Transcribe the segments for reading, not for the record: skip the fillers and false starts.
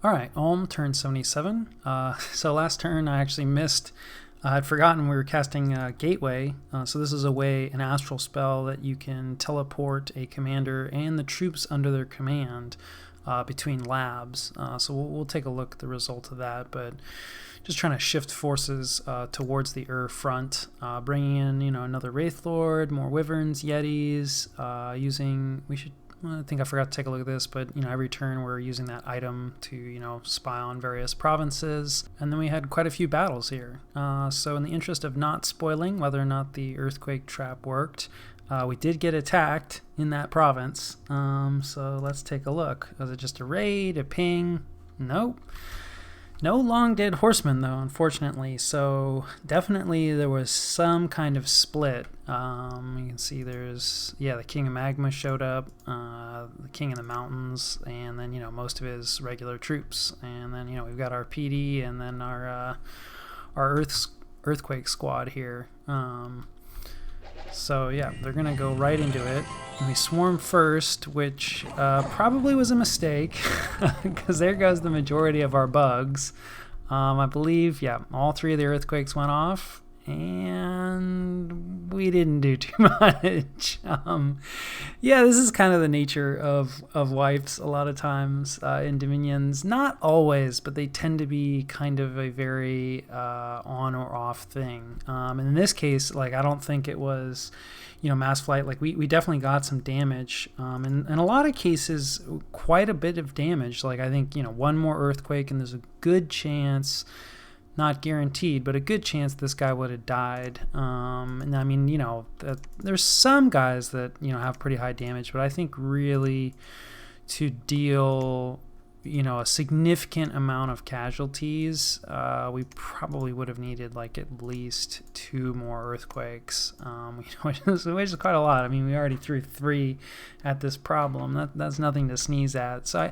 All right, Ulm, turn 77. So last turn I actually missed. I'd forgotten we were casting Gateway. So this is an astral spell that you can teleport a commander and the troops under their command between labs. So we'll take a look at the result of that, but just trying to shift forces towards the front, bringing in another Wraith Lord, more Wyverns, Yetis, I think I forgot to take a look at this, but every turn we're using that item to spy on various provinces, and then we had quite a few battles here. So in the interest of not spoiling whether or not the earthquake trap worked, we did get attacked in that province. So let's take a look. Was it just a raid, a ping? Nope. No long dead horsemen though, unfortunately. So definitely there was some kind of split. You can see there's the King of Magma showed up, the King of the Mountains, and then most of his regular troops, and then we've got our PD and then our earthquake squad here. So yeah, they're gonna go right into it. And we swarm first, which probably was a mistake because there goes the majority of our bugs. I believe, all three of the earthquakes went off, and we didn't do too much. This is kind of the nature of wipes a lot of times in Dominions. Not always, but they tend to be kind of a very on or off thing. And in this case, I don't think it was mass flight. We definitely got some damage, and in a lot of cases quite a bit of damage. I think one more earthquake and there's a good chance, not guaranteed, but a good chance this guy would have died. And I mean there's some guys that have pretty high damage, but I think really to deal a significant amount of casualties, we probably would have needed at least 2 more earthquakes, which is quite a lot. I mean, we already threw 3 at this problem. That's nothing to sneeze at. So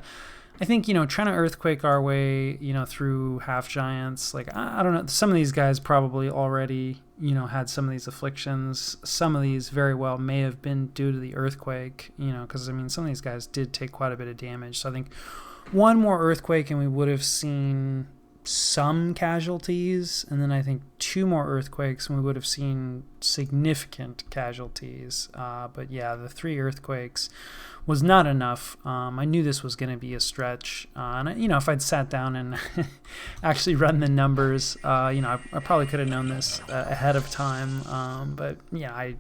I think trying to earthquake our way through half giants, I don't know, some of these guys probably already had some of these afflictions. Some of these very well may have been due to the earthquake, because I mean some of these guys did take quite a bit of damage. So I think one more earthquake and we would have seen some casualties, and then I think 2 more earthquakes and we would have seen significant casualties. But yeah, the 3 earthquakes was not enough. I knew this was going to be a stretch, and if I'd sat down and actually run the numbers, I probably could have known this ahead of time. But yeah,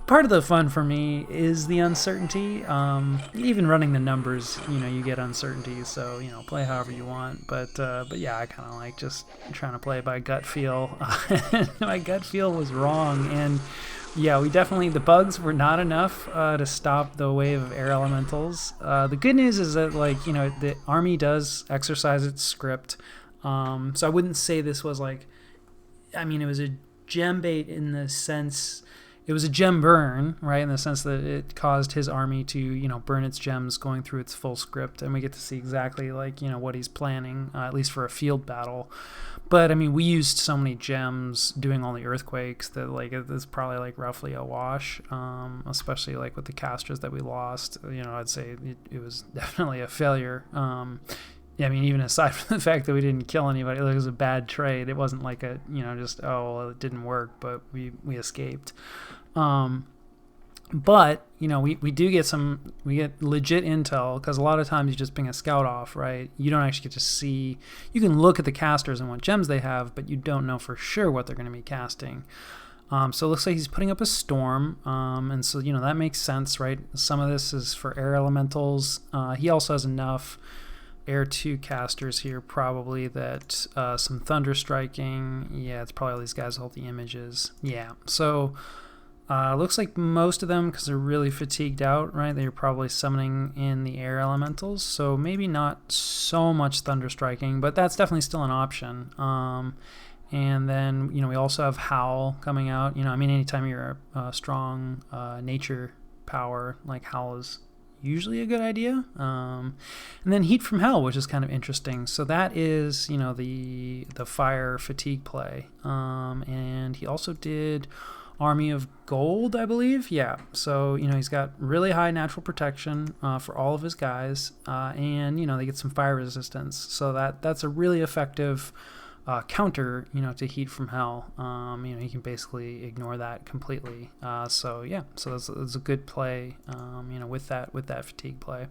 part of the fun for me is the uncertainty. Even running the numbers, you get uncertainty, so play however you want. But yeah, I kind of like just trying to play by gut feel. My gut feel was wrong, and yeah, the bugs were not enough to stop the wave of air elementals. The good news is that the army does exercise its script, so I wouldn't say this was it was a gem bait in the sense. It was a gem burn, right, in the sense that it caused his army to, burn its gems going through its full script, and we get to see exactly, what he's planning, at least for a field battle. But, I mean, we used so many gems doing all the earthquakes that, it's probably, roughly a wash, especially, with the casters that we lost. I'd say it was definitely a failure. Yeah, I mean, even aside from the fact that we didn't kill anybody, it was a bad trade. It wasn't it didn't work, but we escaped. But we do get we get legit intel, because a lot of times you just ping a scout off, right? You don't actually get to see. You can look at the casters and what gems they have, but you don't know for sure what they're going to be casting. So it looks like he's putting up a storm, and so that makes sense, right? Some of this is for air elementals. He also has enough Air 2 casters here, probably, that some thunder striking. Yeah, it's probably all these guys hold the images. Yeah, so looks like most of them, because they're really fatigued out, right? They're probably summoning in the air elementals, so maybe not so much thunder striking, but that's definitely still an option. And then we also have Howl coming out. I mean, anytime you're a strong nature power, Howl is usually a good idea. And then Heat from Hell, which is kind of interesting. So that is the fire fatigue play. And he also did army of gold, I believe. Yeah, so he's got really high natural protection for all of his guys, and they get some fire resistance, so that's a really effective counter to heat from hell. You can basically ignore that completely. So that's a good play with that fatigue play.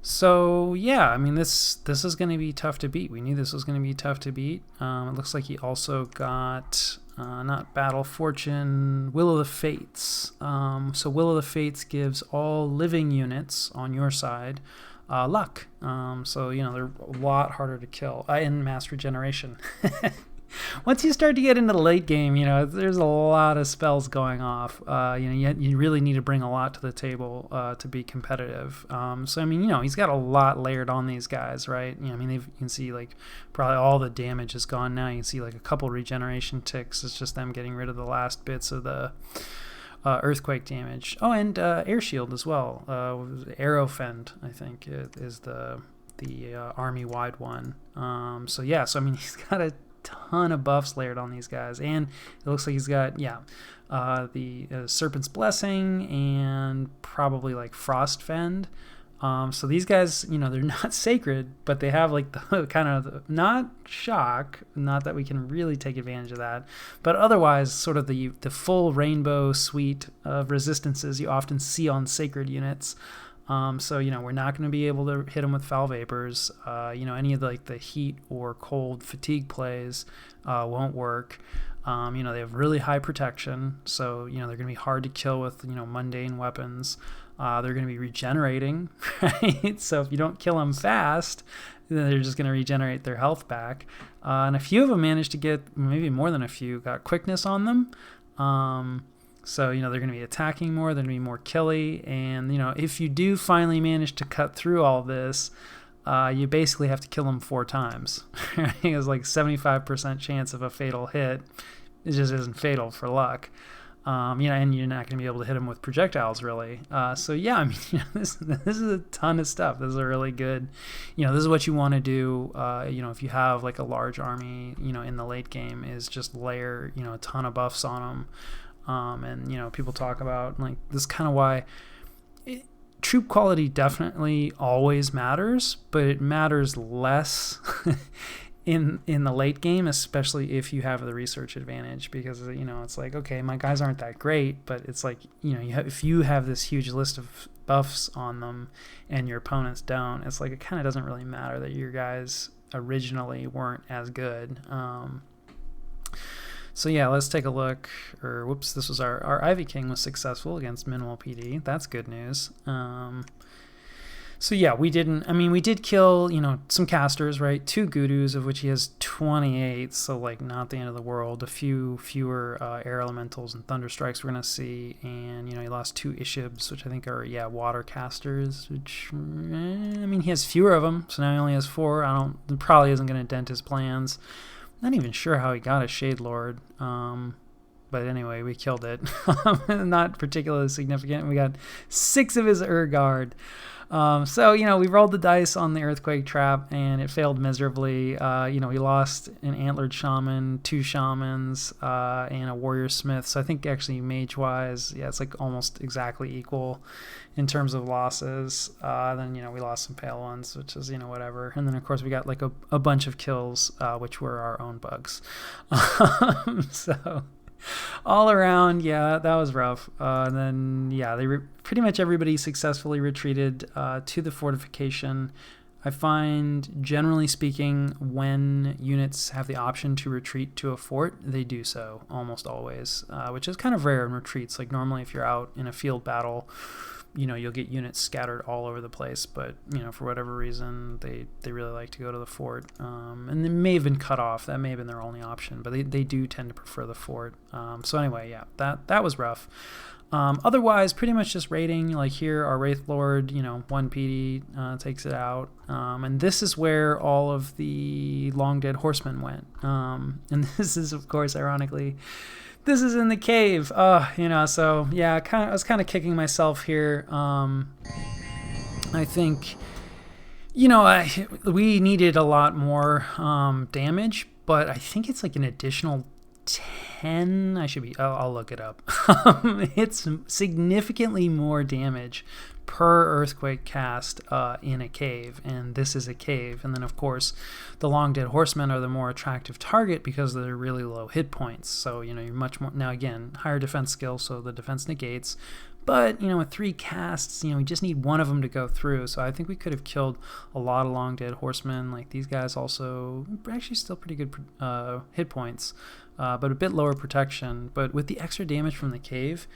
So yeah, I mean this is going to be tough to beat. We knew this was going to be tough to beat. It looks like he also got not Battle Fortune, Will of the Fates. So Will of the Fates gives all living units on your side luck. So they're a lot harder to kill in mass regeneration. Once you start to get into the late game, there's a lot of spells going off. You really need to bring a lot to the table to be competitive. So I mean, he's got a lot layered on these guys, right? I mean, you can see like probably all the damage is gone now. You can see like a couple regeneration ticks. It's just them getting rid of the last bits of the earthquake damage. Oh, and air shield as well. Arrow Fend, I think, is the army-wide one. So I mean, he's got a ton of buffs layered on these guys, and it looks like he's got the Serpent's Blessing and probably like Frost Fend. So these guys, they're not sacred, but they have like the kind of not shock, not that we can really take advantage of that, but otherwise sort of the full rainbow suite of resistances you often see on sacred units. So we're not going to be able to hit them with foul vapors. Any of the heat or cold fatigue plays won't work. They have really high protection, so they're going to be hard to kill with mundane weapons. They're going to be regenerating, right? So if you don't kill them fast, then they're just going to regenerate their health back. And a few of them managed to get, maybe more than a few, got quickness on them. So, they're going to be attacking more, they're going to be more killy, and, if you do finally manage to cut through all this, you basically have to kill them 4 times. Right? It's like 75% chance of a fatal hit. It just isn't fatal for luck. And you're not going to be able to hit them with projectiles, really. So, I mean, this is a ton of stuff. This is a really good, this is what you want to do, if you have, like, a large army, in the late game, is just layer, a ton of buffs on them. And people talk about like this is kind of why troop quality definitely always matters, but it matters less in the late game, especially if you have the research advantage, because it's like, okay, my guys aren't that great, but it's like if you have this huge list of buffs on them and your opponents don't, it's like it kind of doesn't really matter that your guys originally weren't as good. So let's take a look. This was our Ivy King was successful against minimal PD. That's good news. We did kill, some casters, right? 2 Gudus, of which he has 28, so like not the end of the world. A few fewer air elementals and thunder strikes we're gonna see, and he lost 2 Ishibs, which I think are water casters. Which he has fewer of them, so now he only has 4. It probably isn't gonna dent his plans. Not even sure how he got a Shade Lord, but anyway, we killed it. Not particularly significant. We got 6 of his Urguard. We rolled the dice on the Earthquake Trap, and it failed miserably. We lost an Antlered Shaman, 2 Shamans, and a Warrior Smith. So I think actually mage-wise, it's like almost exactly equal in terms of losses. Then, we lost some Pale Ones, which is, whatever. And then, of course, we got like a bunch of kills, which were our own bugs. So all around, that was rough. And then, pretty much everybody successfully retreated to the fortification. I find, generally speaking, when units have the option to retreat to a fort, they do so almost always, which is kind of rare in retreats. Like normally if you're out in a field battle, you'll get units scattered all over the place, but for whatever reason they really like to go to the fort, and they may have been cut off. That may have been their only option, but they do tend to prefer the fort. So anyway, that was rough. Otherwise, pretty much just raiding. Like here, our Wraith Lord, 1 PD takes it out, and this is where all of the long dead horsemen went. And this is, of course, ironically, this is in the cave. So I was kind of kicking myself here. I think, we needed a lot more damage, but I think it's like an additional 10. I'll look it up. It's significantly more damage per earthquake cast in a cave, and this is a cave. And then of course the long dead horsemen are the more attractive target because they're really low hit points, so you're much more, now again, higher defense skill, so the defense negates, but with 3 casts, we just need one of them to go through. So I think we could have killed a lot of long dead horsemen. Like, these guys also actually still pretty good hit points, but a bit lower protection. But with the extra damage from the cave,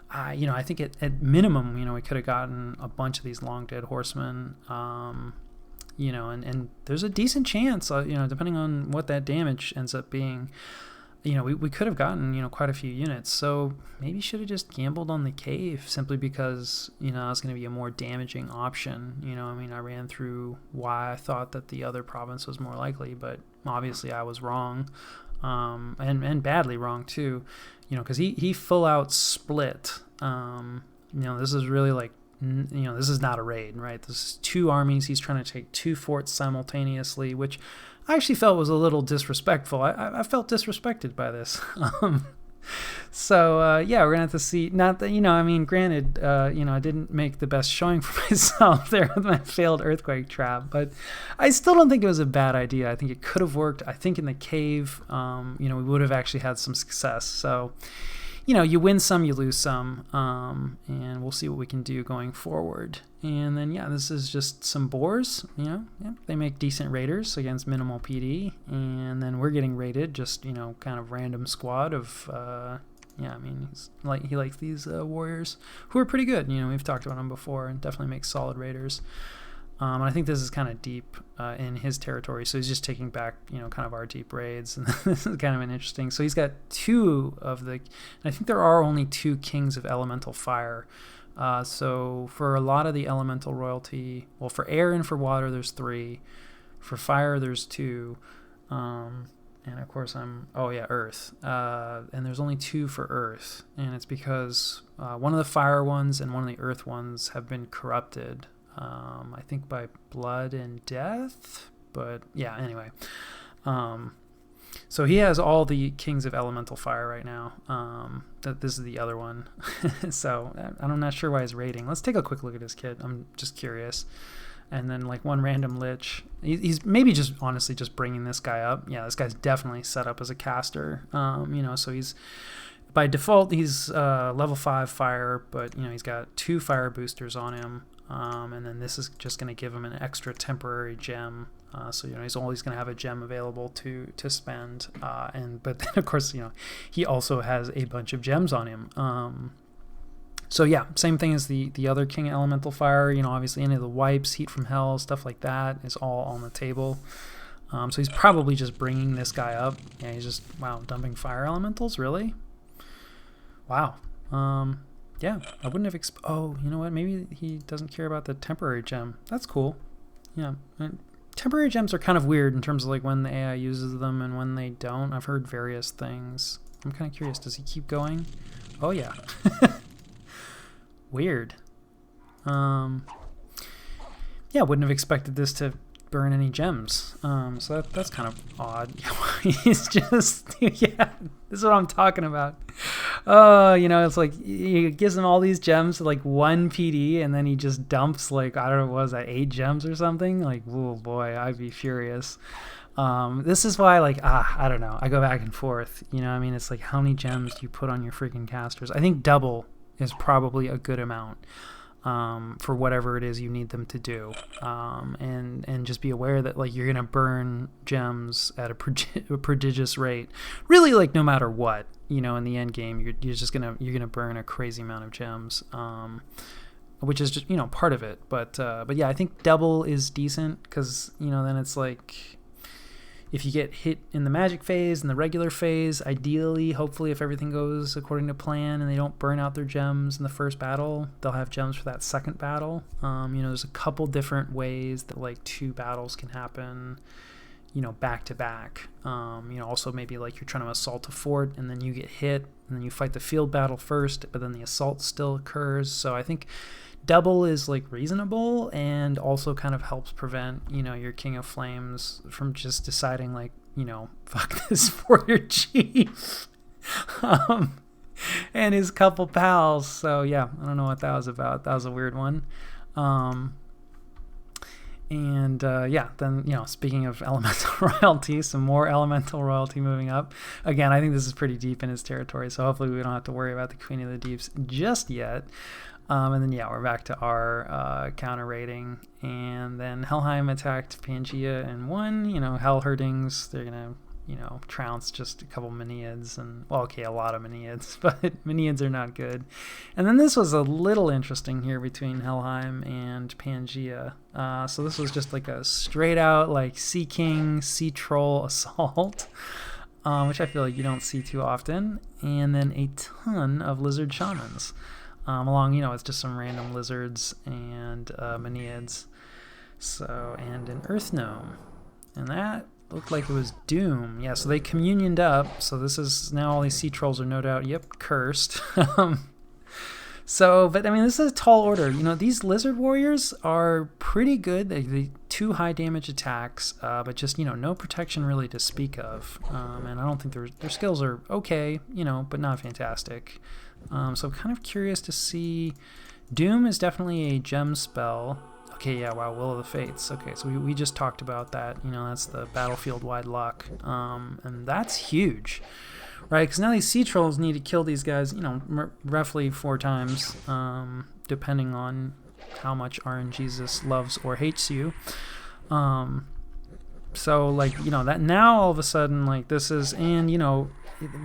I think at minimum, we could have gotten a bunch of these long dead horsemen. And there's a decent chance, depending on what that damage ends up being, we could have gotten, quite a few units. So maybe should have just gambled on the cave, simply because, it was going to be a more damaging option. I ran through why I thought that the other province was more likely, but obviously I was wrong, and badly wrong too, because he full out split. This is really like, this is not a raid, right? This is 2 armies. He's trying to take 2 forts simultaneously, which I actually felt was a little disrespectful. I felt disrespected by this. So we're gonna have to see. Not that granted, I didn't make the best showing for myself there with my failed earthquake trap, but I still don't think it was a bad idea. I think it could have worked. I think in the cave, we would have actually had some success. So, you win some, you lose some, and we'll see what we can do going forward. And then, this is just some boars. They make decent raiders against minimal PD, and then we're getting raided, just kind of random squad of he likes these warriors who are pretty good. We've talked about them before, and definitely make solid raiders. And I think this is kind of deep in his territory, so he's just taking back, kind of our deep raids. And this is kind of an interesting. So he's got 2 of the, and I think there are only 2 kings of elemental fire. So for a lot of the elemental royalty, well, for air and for water, there's 3. For fire, there's 2. And of course earth. And there's only 2 for earth. And it's because one of the fire ones and one of the earth ones have been corrupted. I think by blood and death, but anyway. So he has all the kings of elemental fire right now. This is the other one. So I'm not sure why he's raiding. Let's take a quick look at his kit. I'm just curious. And then like one random lich. He's maybe just honestly just bringing this guy up. Yeah, this guy's definitely set up as a caster. So he's, by default, he's level 5 fire, but he's got 2 fire boosters on him. And then this is just going to give him an extra temporary gem. So he's always going to have a gem available to spend. But then of course he also has a bunch of gems on him. Same thing as the other King Elemental Fire. Obviously any of the wipes, Heat from Hell, stuff like that is all on the table. So he's probably just bringing this guy up. Yeah, he's just dumping fire elementals, really? Wow. Yeah, I wouldn't have oh, you know what? Maybe he doesn't care about the temporary gem. That's cool. Yeah. Temporary gems are kind of weird in terms of like when the AI uses them and when they don't. I've heard various things. I'm kind of curious. Does he keep going? Oh, yeah. Weird. Wouldn't have expected this to burn any gems. So that's kind of odd. He's just, this is what I'm talking about. It's like he gives him all these gems, like 1 PD, and then he just dumps like, I don't know, what was that, 8 gems or something? Like, oh boy, I'd be furious. This is why, like, I don't know, I go back and forth. It's like, how many gems do you put on your freaking casters? I think double is probably a good amount. For whatever it is you need them to do, and just be aware that like you're gonna burn gems at a prodigious rate, really, like no matter what, in the end game you're gonna burn a crazy amount of gems, which is just part of it, but I think double is decent, because then it's like, if you get hit in the magic phase and the regular phase, ideally, hopefully, if everything goes according to plan and they don't burn out their gems in the first battle, they'll have gems for that second battle. There's a couple different ways that like 2 battles can happen, back to back. Also maybe like you're trying to assault a fort and then you get hit and then you fight the field battle first, but then the assault still occurs. So I think double is like reasonable, and also kind of helps prevent your King of Flames from just deciding like, fuck this warrior chief. And his couple pals. So yeah, I don't know what that was about. That was a weird one. Then, speaking of elemental royalty, some more elemental royalty moving up. Again, I think this is pretty deep in his territory, so hopefully we don't have to worry about the Queen of the Deeps just yet. And then, we're back to our counter rating. And then Helheim attacked Pangea and won. Hell Herdings, they're going to, trounce just a couple Meneids. And, a lot of Meneids, but Meneids are not good. And then this was a little interesting here between Helheim and Pangea. So this was just like a straight out, like, Sea King, Sea Troll assault. Which I feel like you don't see too often. And then a ton of Lizard Shamans. Along, it's just some random lizards and Meneids. So, and an Earth Gnome. And that looked like it was Doom. Yeah, so they communioned up. So this is, now all these sea trolls are no doubt, cursed. But this is a tall order. These lizard warriors are pretty good. They 2 high damage attacks, but just, no protection really to speak of. And I don't think their skills are okay, but not fantastic. So I'm kind of curious to see. Doom is definitely a gem spell. Okay, yeah, wow, Will of the Fates. Okay, so we just talked about that. That's the battlefield-wide luck. And that's huge, right? Because now these sea trolls need to kill these guys, roughly 4 times, depending on how much RNGesus loves or hates you. So, that now all of a sudden, this is, and,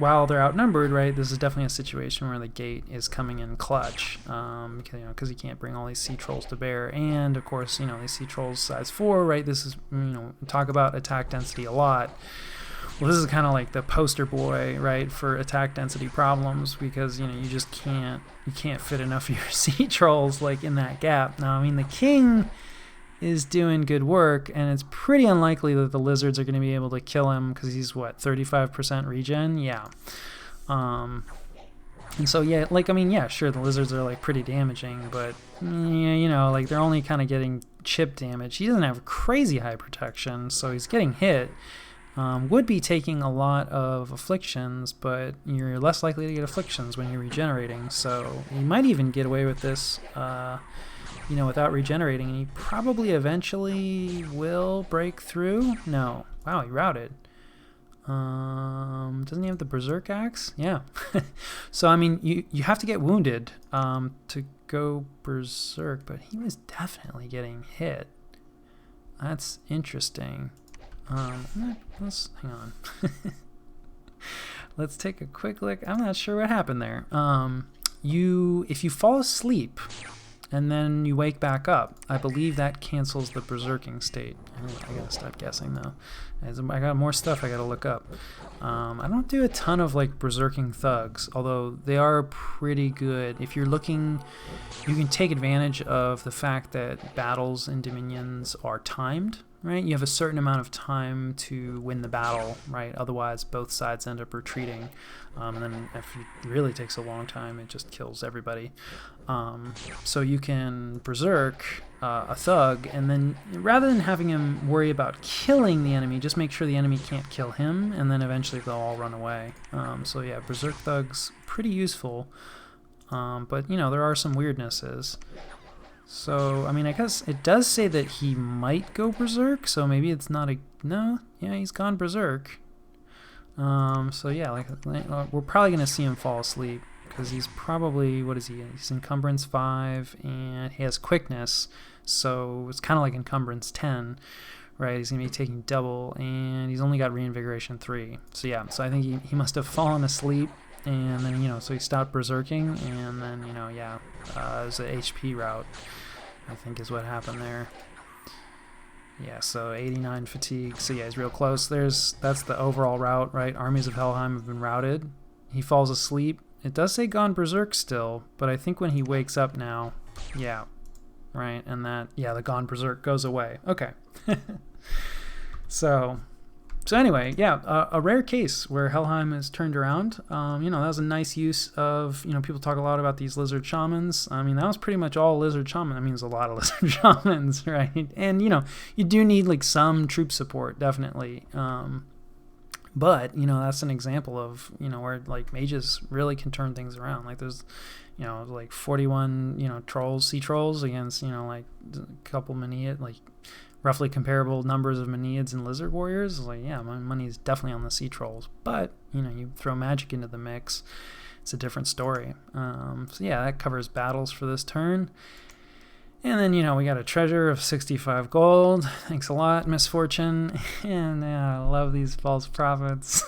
while they're outnumbered, right, this is definitely a situation where the gate is coming in clutch, because you can't bring all these sea trolls to bear, and of course, these sea trolls size 4, right, this is, talk about attack density a lot. Well, this is kind of like the poster boy, right, for attack density problems, because, you just can't fit enough of your sea trolls, in that gap. Now, the king is doing good work, and it's pretty unlikely that the lizards are going to be able to kill him because he's 35% regen. Yeah. And so sure, the lizards are pretty damaging, but they're only kind of getting chip damage. He doesn't have crazy high protection, so he's getting hit. Would be taking a lot of afflictions, but you're less likely to get afflictions when you're regenerating, so you might even get away with this without regenerating, and he probably eventually will break through. No. Wow, he routed. Doesn't he have the Berserk Axe? Yeah. So, you have to get wounded to go Berserk, but he was definitely getting hit. That's interesting. Let's hang on. Let's take a quick look. I'm not sure what happened there. If you fall asleep and then you wake back up, I believe that cancels the berserking state. I gotta stop guessing though. I got more stuff I gotta look up. I don't do a ton of berserking thugs, although they are pretty good. If you're looking, you can take advantage of the fact that battles in Dominions are timed, right? You have a certain amount of time to win the battle, right? Otherwise, both sides end up retreating. And then if it really takes a long time, it just kills everybody. So you can berserk a thug, and then rather than having him worry about killing the enemy, just make sure the enemy can't kill him, and then eventually they'll all run away. So yeah, berserk thugs, pretty useful. But there are some weirdnesses. So, I guess it does say that he might go berserk, so maybe it's not no, yeah, he's gone berserk. So yeah, we're probably going to see him fall asleep, because he's probably, what is he? He's encumbrance 5, and he has quickness, so it's kind of like encumbrance 10, right? He's going to be taking double, and he's only got reinvigoration 3. So yeah, so I think he must have fallen asleep, and then, so he stopped berserking, and then, it was an HP route, I think is what happened there. Yeah, so 89 fatigue. So yeah, he's real close. That's the overall route, right? Armies of Helheim have been routed. He falls asleep. It does say gone berserk still, but I think when he wakes up now, yeah, right, and the gone berserk goes away. Okay. So anyway, yeah, a rare case where Helheim is turned around. That was a nice use of, people talk a lot about these lizard shamans. That was pretty much all lizard shaman. There's a lot of lizard shamans, right? And, you do need some troop support, definitely. But, you know, that's an example of, you know, where like mages really can turn things around. Like there's, you know, like 41, you know, sea trolls against, you know, like a couple Maenad, like roughly comparable numbers of Maenadids and lizard warriors. Like, yeah, my money is definitely on the sea trolls. But, you know, you throw magic into the mix, it's a different story. So yeah, that covers battles for this turn. And then, you know, we got a treasure of 65 gold. Thanks a lot, Misfortune. And I love these false prophets.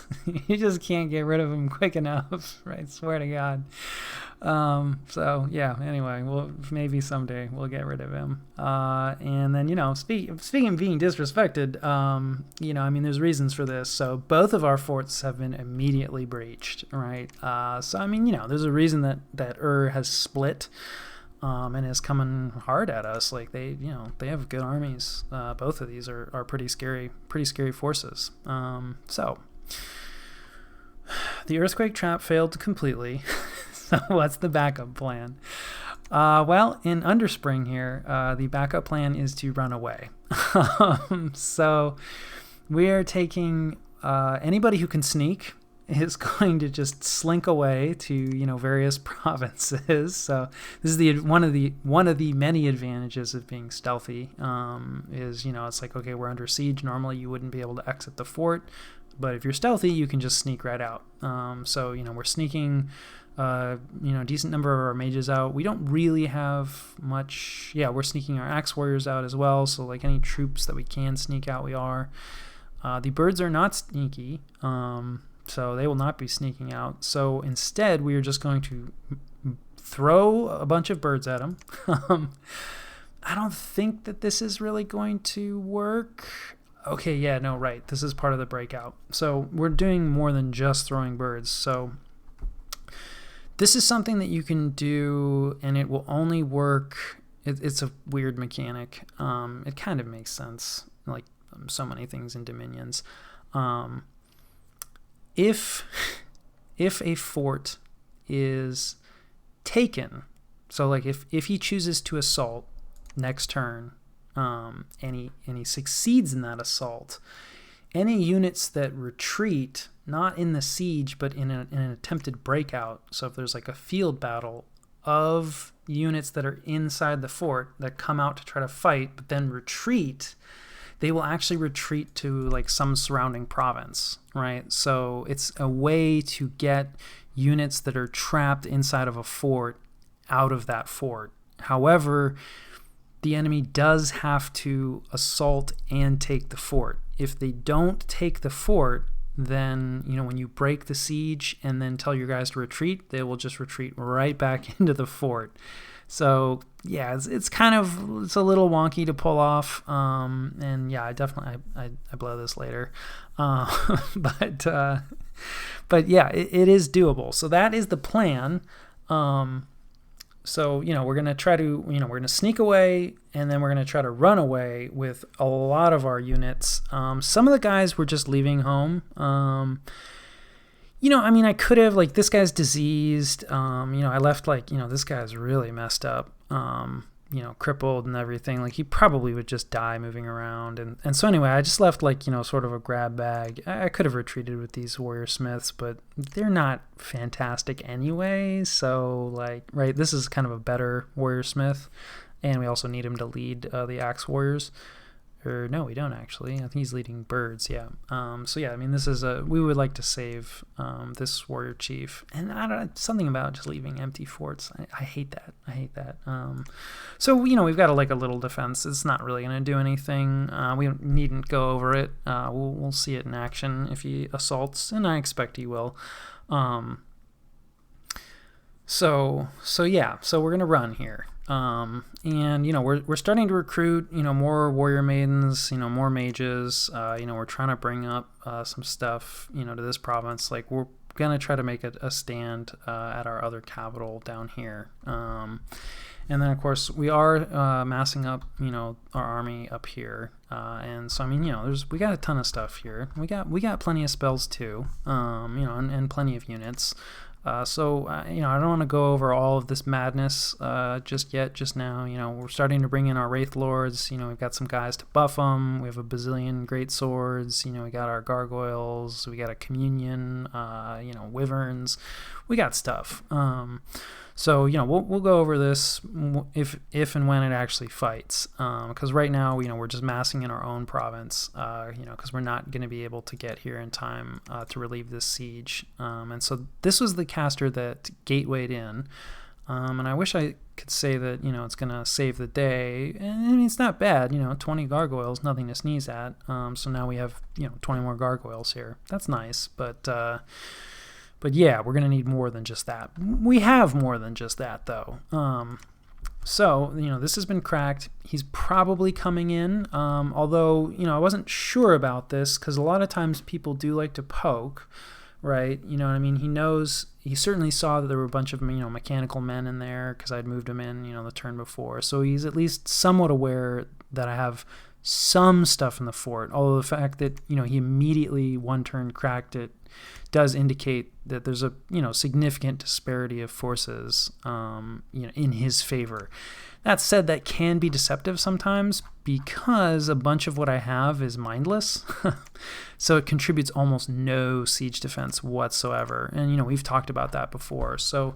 You just can't get rid of them quick enough, right? Swear to God. So, yeah, anyway, maybe someday we'll get rid of him. And then, you know, speaking of being disrespected, you know, I mean, there's reasons for this. So both of our forts have been immediately breached, right? So, I mean, you know, there's a reason that has split. And is coming hard at us. Like they have good armies. Both of these are pretty scary forces. So the earthquake trap failed completely. So what's the backup plan? Well, in Underspring here, the backup plan is to run away. So we are taking anybody who can sneak is going to just slink away to, you know, various provinces. So this is one of the many advantages of being stealthy. Is, you know, it's like, okay, we're under siege. Normally you wouldn't be able to exit the fort, but if you're stealthy, you can just sneak right out. So, you know, we're sneaking you know, decent number of our mages out. We don't really have much. Yeah, we're sneaking our axe warriors out as well. So like any troops that we can sneak out, we are. The birds are not sneaky. So they will not be sneaking out. So instead, we are just going to throw a bunch of birds at them. I don't think that this is really going to work. Okay, yeah, no, right. This is part of the breakout. So we're doing more than just throwing birds. So this is something that you can do, and it will only work. It's a weird mechanic. It kind of makes sense, like so many things in Dominions. If a fort is taken, so like if he chooses to assault next turn, and he succeeds in that assault, any units that retreat, not in the siege but in an attempted breakout, so if there's like a field battle of units that are inside the fort that come out to try to fight but then retreat, they will actually retreat to like some surrounding province, right? So it's a way to get units that are trapped inside of a fort out of that fort. However, the enemy does have to assault and take the fort. If they don't take the fort, then, you know, when you break the siege and then tell your guys to retreat, they will just retreat right back into the fort. So yeah, it's kind of, it's a little wonky to pull off, and yeah, I blow this later, but yeah, it is doable. So that is the plan. So, you know, we're gonna try to, you know, we're gonna sneak away, and then we're gonna try to run away with a lot of our units. Some of the guys were just leaving home. You know, I mean, I could have, like, this guy's diseased. You know, I left, like, you know, this guy's really messed up, you know, crippled and everything. Like, he probably would just die moving around. And so anyway, I just left, like, you know, sort of a grab bag. I could have retreated with these warrior smiths, but they're not fantastic anyway. So, like, right, this is kind of a better warrior smith. And we also need him to lead the axe warriors. Or no, we don't actually. I think he's leading birds. Yeah. So yeah, I mean, this is we would like to save this warrior chief, and I don't know, something about just leaving empty forts. I hate that. I hate that. So you know, we've got a little defense. It's not really going to do anything. We needn't go over it. We'll see it in action if he assaults, and I expect he will. So yeah. So we're gonna run here. And you know, we're starting to recruit, you know, more warrior maidens, you know, more mages. You know, we're trying to bring up some stuff, you know, to this province. Like, we're gonna try to make a stand at our other capital down here. And then of course we are massing up, you know, our army up here. And so I mean, you know, we got a ton of stuff here. We got plenty of spells too. You know, and plenty of units. You know, I don't want to go over all of this madness just yet, just now. You know, we're starting to bring in our Wraith Lords. You know, we've got some guys to buff them. We have a bazillion great swords. You know, we got our gargoyles. We got a communion. You know, wyverns. We got stuff. So, you know, we'll go over this if and when it actually fights. Because right now, you know, we're just massing in our own province, you know, because we're not going to be able to get here in time to relieve this siege. And so this was the caster that gatewayed in. And I wish I could say that, you know, it's going to save the day. And I mean, it's not bad, you know, 20 gargoyles, nothing to sneeze at. So now we have, you know, 20 more gargoyles here. That's nice, but yeah, we're going to need more than just that. We have more than just that, though. So, you know, this has been cracked. He's probably coming in, although, you know, I wasn't sure about this because a lot of times people do like to poke, right? You know what I mean? He certainly saw that there were a bunch of, you know, mechanical men in there because I'd moved him in, you know, the turn before. So he's at least somewhat aware that I have some stuff in the fort, although the fact that, you know, he immediately one turn cracked it does indicate that there's a, you know, significant disparity of forces, you know, in his favor. That said, that can be deceptive sometimes because a bunch of what I have is mindless. So it contributes almost no siege defense whatsoever. And, you know, we've talked about that before. So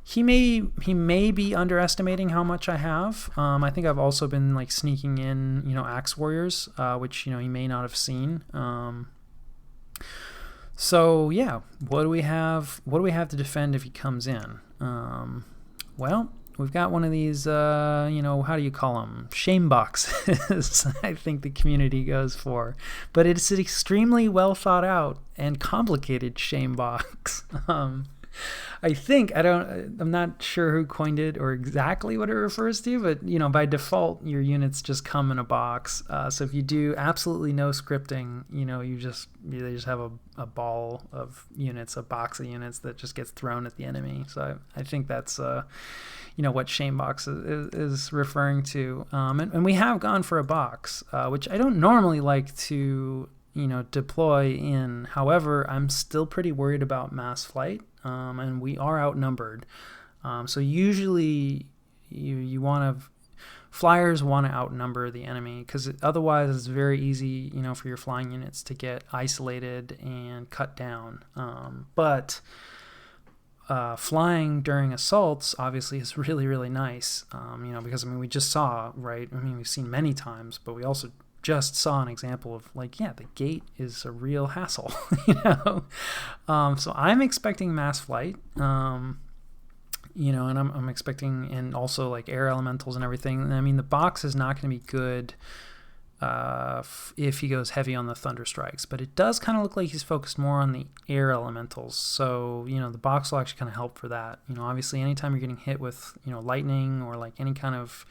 he may be underestimating how much I have. I think I've also been like sneaking in, you know, axe warriors, which, you know, he may not have seen. So yeah, what do we have? What do we have to defend if he comes in? Well, we've got one of these, you know, how do you call them? Shame boxes, I think the community goes for. But it's an extremely well thought out and complicated shame box. I'm not sure who coined it or exactly what it refers to, but, you know, by default, your units just come in a box. So if you do absolutely no scripting, you know, they just have a ball of units, a box of units that just gets thrown at the enemy. So I think that's, you know, what shame box is referring to. And we have gone for a box, which I don't normally like to, you know, deploy in. However, I'm still pretty worried about mass flight. And we are outnumbered. So usually flyers want to outnumber the enemy because otherwise it's very easy, you know, for your flying units to get isolated and cut down. But flying during assaults obviously is really, really nice, you know, because, I mean, we just saw, right? I mean, we've seen many times, but we also just saw an example of, like, yeah, the gate is a real hassle, you know. So I'm expecting mass flight, you know, and I'm expecting, and also like air elementals and everything. And I mean, the box is not going to be good if he goes heavy on the thunder strikes, but it does kind of look like he's focused more on the air elementals. So, you know, the box will actually kind of help for that. You know, obviously anytime you're getting hit with, you know, lightning or like any kind of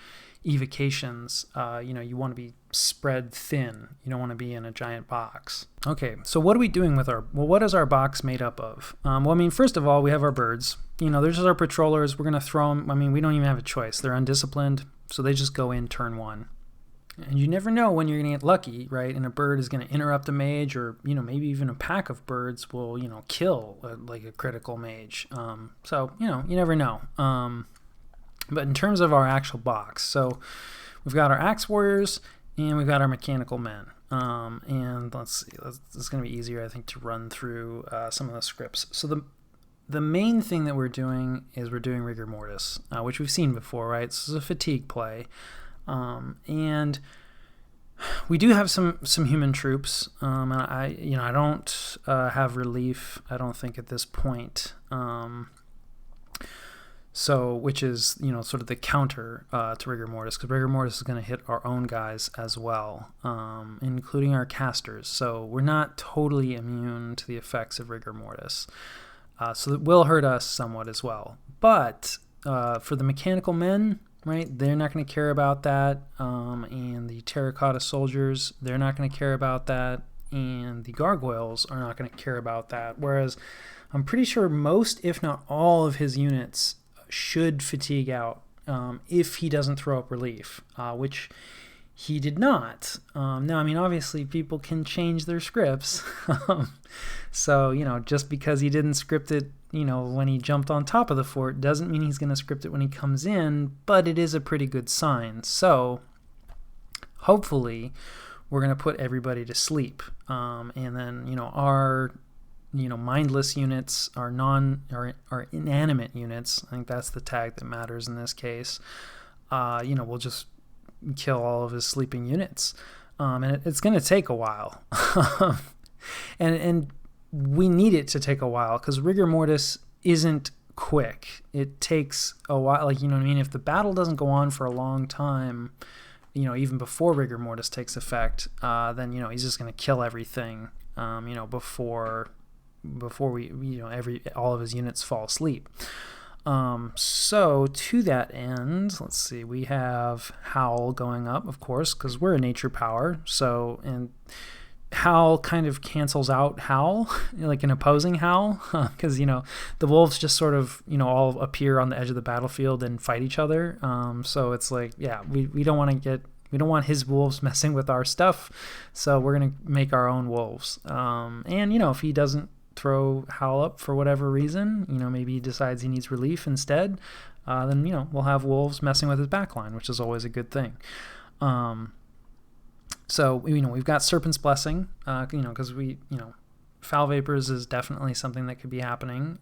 evocations, you know, you want to be spread thin. You don't want to be in a giant box. Okay, so what are we doing with what is our box made up of? Well, I mean, first of all, we have our birds. You know, there's just our patrollers. We're going to throw them. I mean, we don't even have a choice. They're undisciplined, so they just go in turn one. And you never know when you're going to get lucky, right? And a bird is going to interrupt a mage, or, you know, maybe even a pack of birds will, you know, kill like a critical mage. So, you know, you never know. But in terms of our actual box, so we've got our axe warriors and we've got our mechanical men. And let's see, it's going to be easier, I think, to run through some of the scripts. So the main thing that we're doing is we're doing rigor mortis, which we've seen before, right? This is a fatigue play. And we do have some human troops. And I don't have relief, I don't think, at this point. So, which is, you know, sort of the counter to rigor mortis, because rigor mortis is going to hit our own guys as well, including our casters. So we're not totally immune to the effects of rigor mortis. So it will hurt us somewhat as well. But for the mechanical men, right, they're not going to care about that. And the terracotta soldiers, they're not going to care about that. And the gargoyles are not going to care about that. Whereas I'm pretty sure most, if not all, of his units should fatigue out if he doesn't throw up relief, which he did not. Now, I mean, obviously people can change their scripts. So, just because he didn't script it, when he jumped on top of the fort doesn't mean he's going to script it when he comes in, but it is a pretty good sign. So hopefully we're going to put everybody to sleep. And then, our mindless units, our inanimate units, I think that's the tag that matters in this case, we'll just kill all of his sleeping units. And it's going to take a while. and we need it to take a while because rigor mortis isn't quick. It takes a while, like, if the battle doesn't go on for a long time, even before rigor mortis takes effect, then, he's just going to kill everything, before all of his units fall asleep. So to that end, let's see, we have Howl going up, of course, because we're a nature power. So, and Howl kind of cancels out Howl, like an opposing Howl, because, the wolves just sort of, all appear on the edge of the battlefield and fight each other. So it's like, yeah, we don't want his wolves messing with our stuff. So we're going to make our own wolves. And, if he doesn't throw Howl up for whatever reason, maybe he decides he needs relief instead, then, we'll have wolves messing with his backline, which is always a good thing. So, we've got Serpent's Blessing, because Foul Vapors is definitely something that could be happening.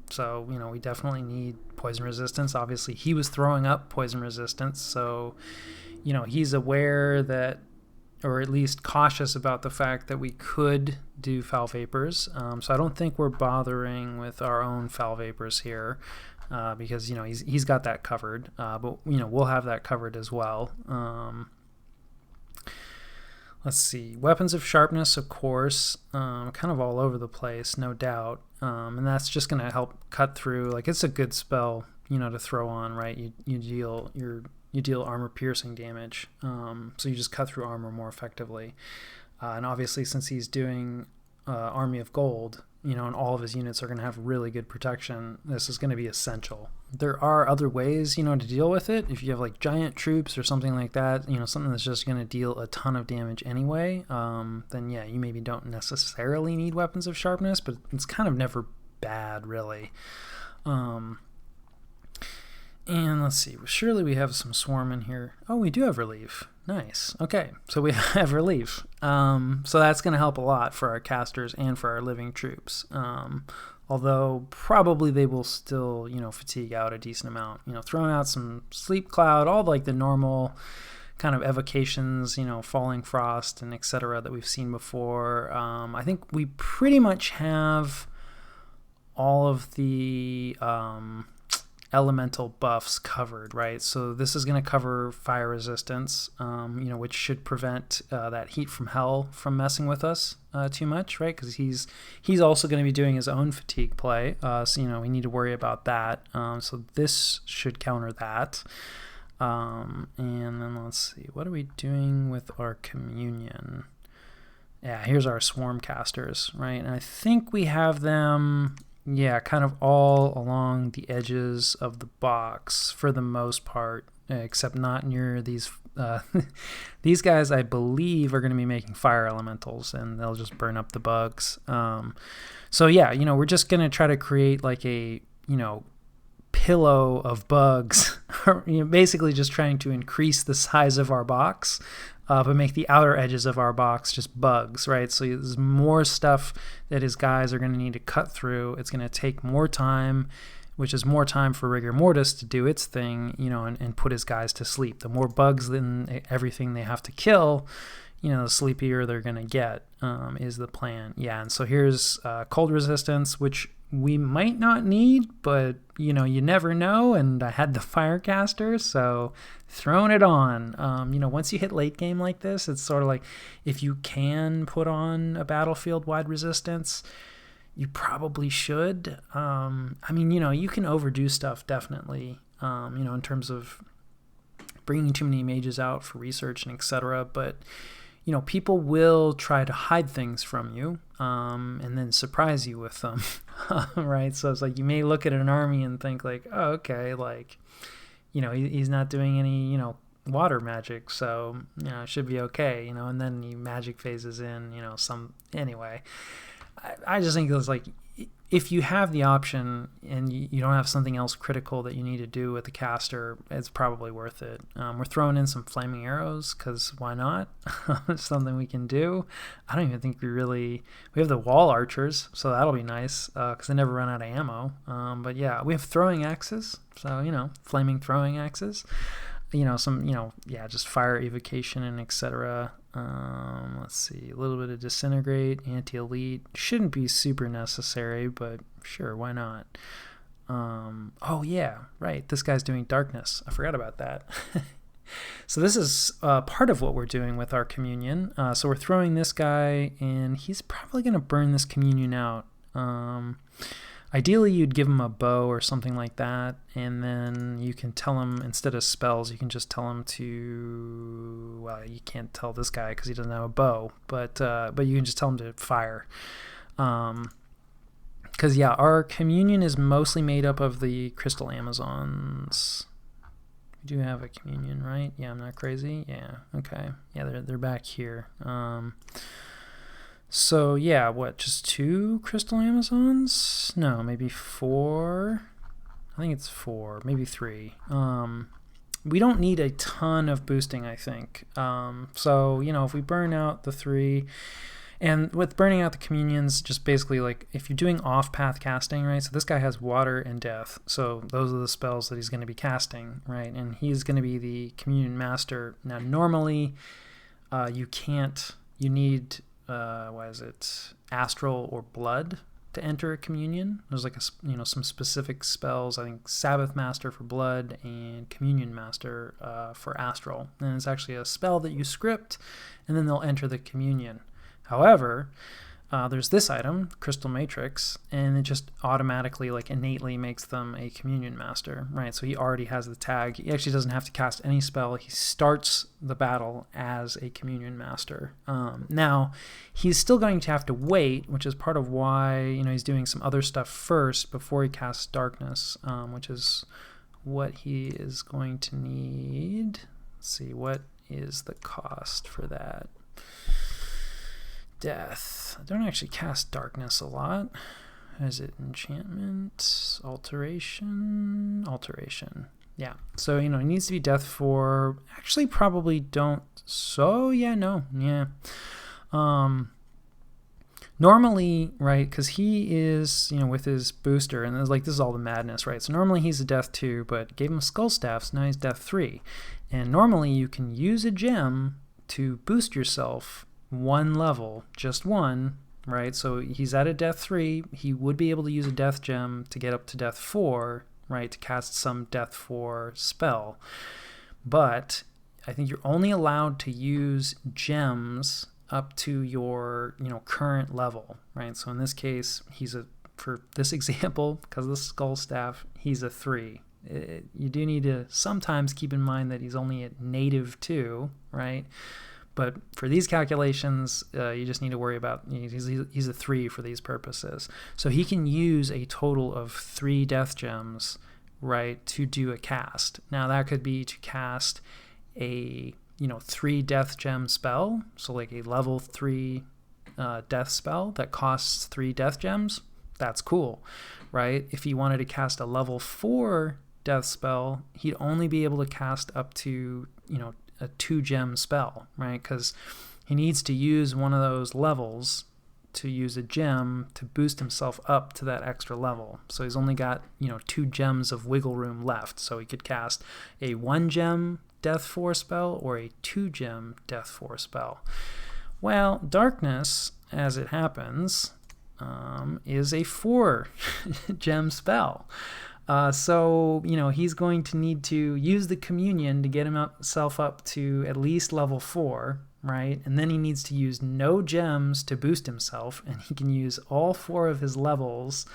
So, we definitely need poison resistance. Obviously, he was throwing up poison resistance, so, he's aware that, or at least cautious about the fact that we could do Foul Vapors. So I don't think we're bothering with our own Foul Vapors here, because, he's got that covered. But, we'll have that covered as well. Let's see. Weapons of Sharpness, of course, kind of all over the place, no doubt. And that's just going to help cut through. Like, it's a good spell, to throw on, right? You deal armor piercing damage, so you just cut through armor more effectively. And obviously, since he's doing Army of Gold, and all of his units are going to have really good protection, this is going to be essential. There are other ways, to deal with it. If you have like giant troops or something like that, something that's just going to deal a ton of damage anyway, then yeah, you maybe don't necessarily need Weapons of Sharpness, but it's kind of never bad, really. And let's see, surely we have some swarm in here. Oh, we do have relief. Nice. Okay, so we have relief. So that's going to help a lot for our casters and for our living troops. Although probably they will still, fatigue out a decent amount. Throwing out some Sleep Cloud, all like the normal kind of evocations, Falling Frost and etc. that we've seen before. I think we pretty much have all of the elemental buffs covered, right? So this is going to cover fire resistance, which should prevent that heat from hell from messing with us too much, right? Because he's also going to be doing his own fatigue play, so we need to worry about that. So this should counter that. And then let's see, what are we doing with our communion? Yeah, here's our swarm casters, right? And I think we have them, yeah, kind of all along the edges of the box for the most part, except not near these. These guys, I believe, are going to be making fire elementals, and they'll just burn up the bugs. So yeah, we're just going to try to create like a, pillow of bugs, basically just trying to increase the size of our box, but make the outer edges of our box just bugs, right? So there's more stuff that his guys are going to need to cut through. It's going to take more time, which is more time for Rigor Mortis to do its thing, and put his guys to sleep. The more bugs than everything they have to kill, the sleepier they're going to get, is the plan. Yeah, and so here's cold resistance, which we might not need, but, you never know, and I had the Firecaster, so throwing it on. Once you hit late game like this, it's sort of like, if you can put on a battlefield-wide resistance, you probably should. You can overdo stuff, definitely, in terms of bringing too many mages out for research and etc., but people will try to hide things from you, and then surprise you with them, right? So it's like, you may look at an army and think like, oh, okay, like, he's not doing any, water magic, so it should be okay, and then he magic phases in, anyway. I just think it's like, if you have the option and you don't have something else critical that you need to do with the caster, it's probably worth it. We're throwing in some flaming arrows because why not? It's something we can do. I don't even think we have the wall archers, so that'll be nice because they never run out of ammo. But yeah, we have throwing axes, so flaming throwing axes. Just fire evocation and etc. Let's see, a little bit of disintegrate, anti-elite. Shouldn't be super necessary, but sure, why not? Oh yeah, right, this guy's doing darkness. I forgot about that. So this is part of what we're doing with our communion. So we're throwing this guy, and he's probably going to burn this communion out. Ideally, you'd give him a bow or something like that, and then you can tell him, instead of spells, you can just tell him to, well, you can't tell this guy because he doesn't have a bow, but you can just tell him to fire. Because, yeah, our communion is mostly made up of the Crystal Amazons. We do have a communion, right? Yeah, I'm not crazy? Yeah, okay. Yeah, they're back here. So yeah, what, just 2 Crystal Amazons? No, maybe 4. I think it's 4, maybe 3. We don't need a ton of boosting, I think. So, if we burn out the 3, and with burning out the communions, just basically like if you're doing off-path casting, right? So this guy has water and death. So those are the spells that he's going to be casting, right? And he's going to be the communion master. Now, normally, you need... astral or blood to enter a communion. There's like some specific spells. I think Sabbath Master for blood and Communion Master for astral. And it's actually a spell that you script, and then they'll enter the communion. However, there's this item, Crystal Matrix, and it just automatically, like innately, makes them a Communion Master, right? So he already has the tag. He actually doesn't have to cast any spell. He starts the battle as a Communion Master. Now, he's still going to have to wait, which is part of why he's doing some other stuff first before he casts Darkness, which is what he is going to need. Let's see, what is the cost for that? Death. I don't actually cast Darkness a lot. Is it enchantment? Alteration? Yeah. So, it needs to be death 4. Actually, probably don't. So, yeah, no. Yeah. Normally, right, because he is, with his booster, and it's like, this is all the madness, right? So normally he's a death 2, but gave him a skull staff, so now he's death 3. And normally you can use a gem to boost yourself 1 level, just 1, right? So he's at a death 3. He would be able to use a death gem to get up to death 4, right, to cast some death 4 spell. But I think you're only allowed to use gems up to your current level, right? So in this case, for this example, because of the skull staff, he's a 3. You do need to sometimes keep in mind that he's only at native 2, right? But for these calculations, you just need to worry about, he's a 3 for these purposes. So he can use a total of 3 death gems, right, to do a cast. Now that could be to cast a 3 death gem spell, so like a level 3 death spell that costs 3 death gems. That's cool, right? If he wanted to cast a level 4 death spell, he'd only be able to cast up to a 2 gem spell, right? Because he needs to use one of those levels to use a gem to boost himself up to that extra level. So he's only got 2 gems of wiggle room left, so he could cast a 1 gem death 4 spell or a 2 gem death 4 spell. Well, Darkness, as it happens, is a 4 gem spell. So he's going to need to use the communion to get himself up to at least level 4, right? And then he needs to use no gems to boost himself, and he can use all 4 of his levels,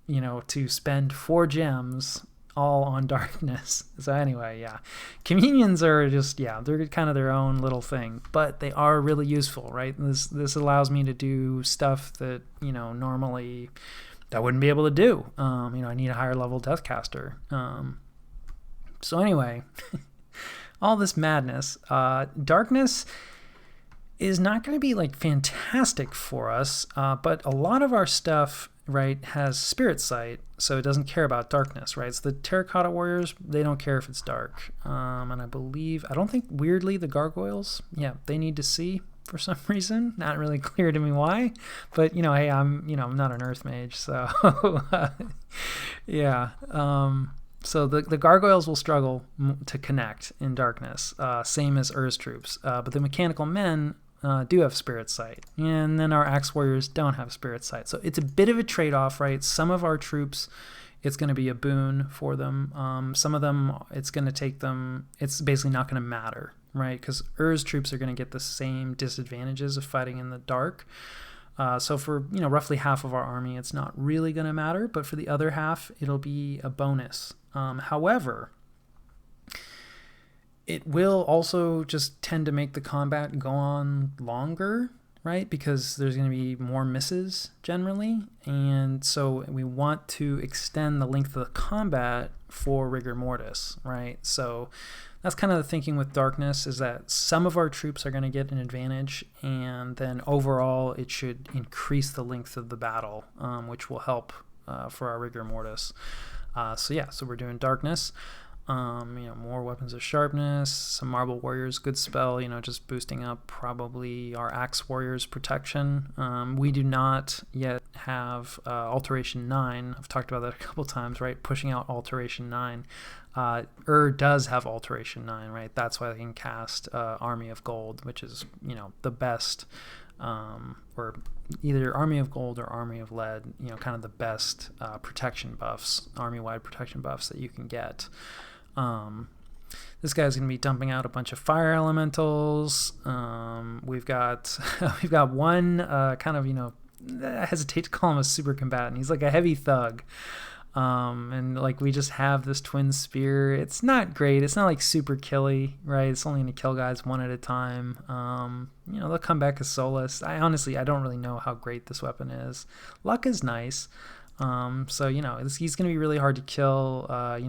to spend 4 gems all on Darkness. So anyway, yeah. Communions are just, they're kind of their own little thing, but they are really useful, right? This allows me to do stuff that, normally I wouldn't be able to do. I need a higher level Deathcaster. So anyway, all this madness. Darkness is not going to be like fantastic for us, but a lot of our stuff, right, has spirit sight, so it doesn't care about darkness, right? So the terracotta warriors, they don't care if it's dark. And I don't think, weirdly, the gargoyles, yeah, they need to see for some reason. Not really clear to me why, but hey, I'm not an earth mage, so yeah. So the gargoyles will struggle to connect in darkness, same as Ur's troops, but the mechanical men do have spirit sight, and then our axe warriors don't have spirit sight. So it's a bit of a trade-off, right? Some of our troops, it's going to be a boon for them. Some of them, it's going to take them, it's basically not going to matter, right? Because Ur's troops are going to get the same disadvantages of fighting in the dark. So for roughly half of our army, it's not really going to matter, but for the other half, it'll be a bonus. However, it will also just tend to make the combat go on longer, right? Because there's going to be more misses generally. And so we want to extend the length of the combat for rigor mortis, right? So that's kind of the thinking with darkness, is that some of our troops are going to get an advantage, and then overall it should increase the length of the battle, which will help for our rigor mortis. So we're doing darkness. More weapons of sharpness, some marble warriors, good spell, just boosting up probably our axe warriors protection. We do not yet have alteration 9. I've talked about that a couple times, right? Pushing out alteration 9. Does have alteration 9, right? That's why they can cast Army of Gold, which is, the best, or either Army of Gold or Army of Lead, kind of the best protection buffs, army-wide protection buffs that you can get. This guy's going to be dumping out a bunch of fire elementals. We've got one kind of, I hesitate to call him a super combatant. He's like a heavy thug. And like we just have this twin spear. It's not great. It's not like super killy, right? It's only going to kill guys one at a time. They'll come back as Solus. I don't really know how great this weapon is. Luck is nice. He's going to be really hard to kill.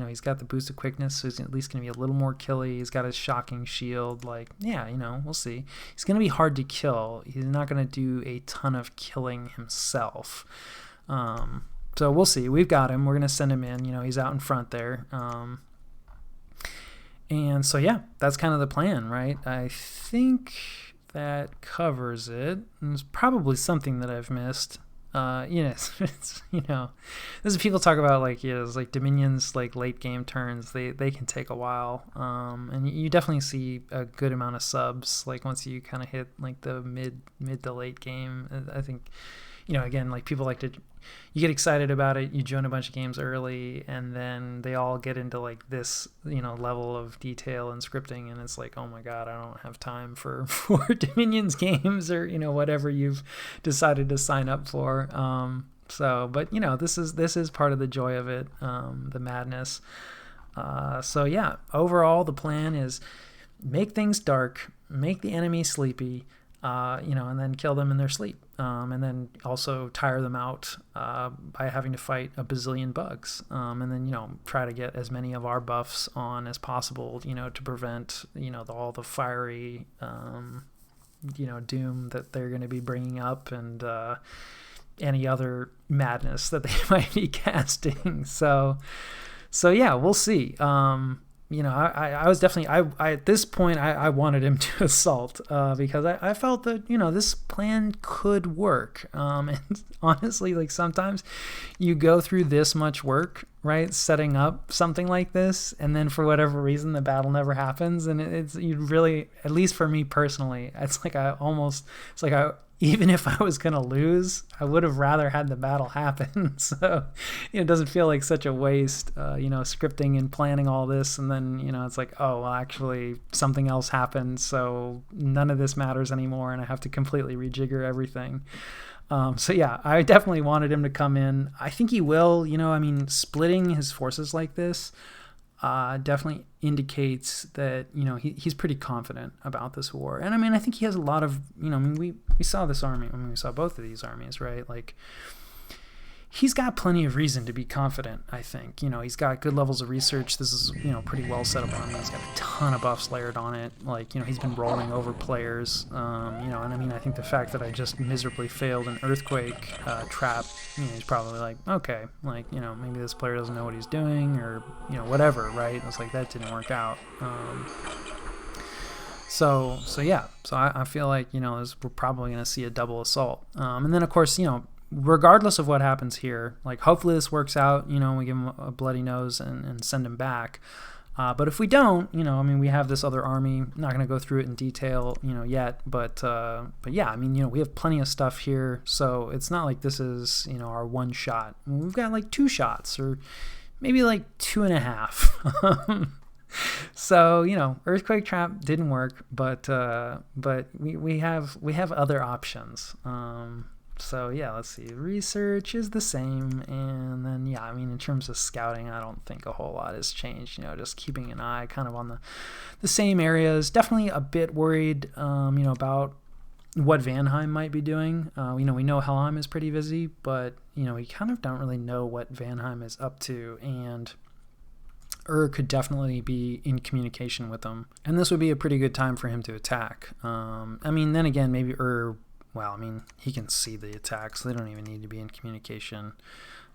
He's got the boost of quickness, so he's at least going to be a little more killy. He's got his shocking shield. We'll see. He's going to be hard to kill. He's not going to do a ton of killing himself. So we'll see. We've got him. We're going to send him in. He's out in front there. And so, yeah, that's kind of the plan, right? I think that covers it. There's probably something that I've missed. This is people talk about it's like Dominions, like late game turns, they can take a while, and you definitely see a good amount of subs like once you kind of hit like the mid to late game. I think again, like people like to, you get excited about it, you join a bunch of games early, and then they all get into like this level of detail and scripting, and it's like, oh my god, I don't have time for Dominions games, or whatever you've decided to sign up for. This is part of the joy of it, the madness. Overall the plan is make things dark, make the enemy sleepy, and then kill them in their sleep. And then also tire them out by having to fight a bazillion bugs. And then, try to get as many of our buffs on as possible, to prevent, all the fiery, doom that they're going to be bringing up, and any other madness that they might be casting. So yeah, we'll see. I was definitely, I at this point, I wanted him to assault because I felt that, this plan could work. And honestly, like sometimes you go through this much work, right, setting up something like this, and then for whatever reason, the battle never happens. And you really, at least for me personally, even if I was going to lose, I would have rather had the battle happen. So, it doesn't feel like such a waste, scripting and planning all this. And then, it's like, oh, well, actually something else happened. So none of this matters anymore. And I have to completely rejigger everything. I definitely wanted him to come in. I think he will, splitting his forces like this definitely indicates that he's pretty confident about this war. And I think he has a lot of we saw this army. We saw both of these armies, right? Like he's got plenty of reason to be confident, I think. He's got good levels of research. This is, pretty well set up on him. He's got a ton of buffs layered on it. Like, he's been rolling over players. And I mean, I think the fact that I just miserably failed an Earthquake trap, he's probably like, okay, like, maybe this player doesn't know what he's doing, or, whatever, right? It's like, that didn't work out. So yeah, so I feel like, we're probably going to see a double assault. And then, of course, regardless of what happens here, like, hopefully this works out, we give him a bloody nose and send him back. But if we don't, I mean, we have this other army. I'm not going to go through it in detail, yet, but yeah, I mean, we have plenty of stuff here, so it's not like this is, our one shot. We've got like 2 shots, or maybe like 2.5. So, Earthquake Trap didn't work, but we have other options. So yeah, let's see. Research is the same, and then yeah, I mean, in terms of scouting, I don't think a whole lot has changed. Just keeping an eye kind of on the same areas. Definitely a bit worried, about what Vanheim might be doing. We know Helheim is pretty busy, but we kind of don't really know what Vanheim is up to, and could definitely be in communication with them, and this would be a pretty good time for him to attack. I mean, then again, maybe well, I mean, he can see the attacks, so they don't even need to be in communication.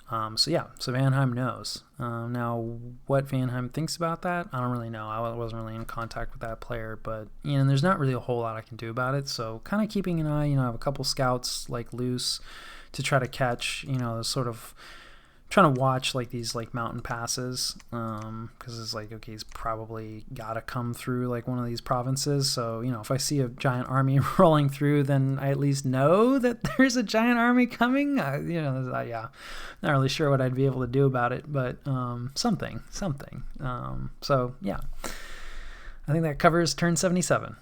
So yeah, so Vanheim knows. Now, what Vanheim thinks about that, I don't really know. I wasn't really in contact with that player, but there's not really a whole lot I can do about it. So kind of keeping an eye. I have a couple scouts like loose to try to catch. Sort of trying to watch like these like mountain passes, because it's like, okay, he's probably got to come through like one of these provinces. So if I see a giant army rolling through, then I at least know that there's a giant army coming. Yeah, not really sure what I'd be able to do about it, but something. So yeah, I think that covers turn 77.